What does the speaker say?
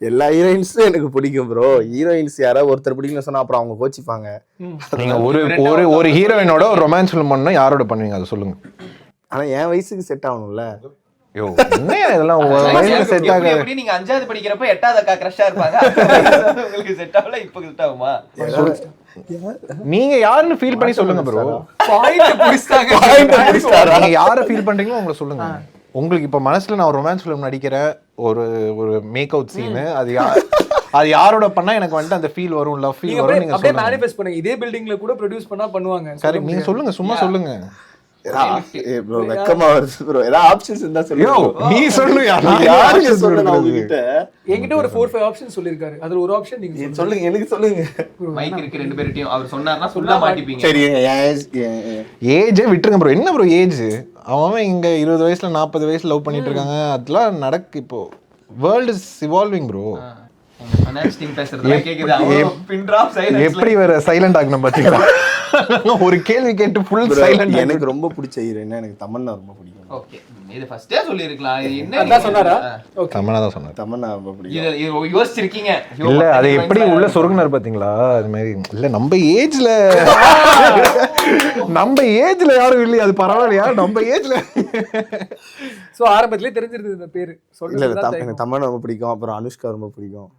எல்லா ஹீரோயின்ஸும் எனக்கு பிடிக்கும் ப்ரோ. ஹீரோயின்ஸ் யாராவது ஒருத்தர் பிடிக்கும்னு சொன்னா அப்புறம் அவங்க கோச்சிப்பாங்க. நீங்க ஒரு ஹீரோயினோட ஒரு ரொமான்ஸ் ஃபிலிம் பண்ணா யாரோட பண்ணுவீங்க அதை சொல்லுங்க. ஆனா என் வயசுக்கு செட் ஆகணும்ல. யோ என்ன இதெல்லாம் உங்க வயசுக்கு செட் ஆகாது. எப்படி நீங்க 5வது படிக்கிறப்ப 8வது அக்கா கிரஷா இருப்பாங்க, உங்களுக்கு செட் ஆகல, இப்போ செட் ஆகுமா? நீங்க யாருன்னு ஃபீல் பண்ணி சொல்லுங்க ப்ரோ. பாயிண்ட் புடிச்சாங்க. நீங்க யாரை ஃபீல் பண்றீங்களோ உங்களை சொல்லுங்க. உங்களுக்கு இப்ப மனசுல நான் ஒரு ரொமான்ஸ் ஃபிலிம் நடிக்கிறேன், ஒரு மேக் அவுட் சீன், அது யாரோட பண்ணா எனக்கு வந்துட்டு அந்த ஃபீல் வரும், லவ் ஃபீல் வரும், நீங்க அப்படியே மேனிஃபெஸ்ட் பண்ணுங்க. இதே பில்டிங்ல கூட ப்ரொடியூஸ் பண்ணா பண்ணுவாங்க. கரெக்ட், நீங்க சொல்லுங்க, சும்மா சொல்லுங்க. ப்ரோ வெக்கமா வருது ப்ரோ. ஏதாவது ஆப்ஷன்ஸ் இருந்தா சொல்லுங்க. நீ சொல்லு. யாருக்கு சொல்லணும் உங்ககிட்ட? என்கிட்ட ஒரு 4-5 ஆப்ஷன் சொல்லிருக்காரு. அதுல ஒரு ஆப்ஷன் நீங்க சொல்லுங்க. எனக்கு சொல்லுங்க. மைக் இருக்கு ரெண்டு பேர்ட்டயும். அவர் சொன்னார்னா சொல்ல மாட்டீங்க. சரி ஏஜ் விட்டுருங்க ப்ரோ. என்ன ப்ரோ ஏஜ்? அவன் இங்க 20 வயசுல 40 வயசுல லவ் பண்ணிட்டு இருக்காங்க. அதெல்லாம் நடக்கு. இப்போ வேர்ல்ட் இஸ் இவால்விங் ப்ரோ. எப்படி வேற சைலண்ட் ஆகணும் பாத்தீங்களா? ஒரு கேள்வி கேட்டு ஃபுல் சைலண்ட். எனக்கு ரொம்ப பிடிச்ச ஹீரோயினா எனக்கு தமன்னா ரொம்ப பிடிக்கும். ஓகே, இது ஃபர்ஸ்டே சொல்லிருக்கலாம். என்ன அதான் சொன்னாரா? ஓகே, தமன்னா தான் சொன்னார். தமன்னா ரொம்ப பிடிக்கும். இது யோசிச்சிருக்கீங்க இல்ல? அது எப்படி உள்ள சொருகுனார் பாத்தீங்களா? அது மாதிரி இல்ல. நம்ம ஏஜ்ல யாரும் இல்லையா? அது பரவாயில்லையா? நம்ம ஏஜ்ல சோ ஆரம்பத்திலே தெரிஞ்சிருந்தது இந்த பேரு. இல்ல எனக்கு தமன்னா ரொம்ப பிடிக்கும். அப்புறம் அனுஷ்கா ரொம்ப பிடிக்கும்.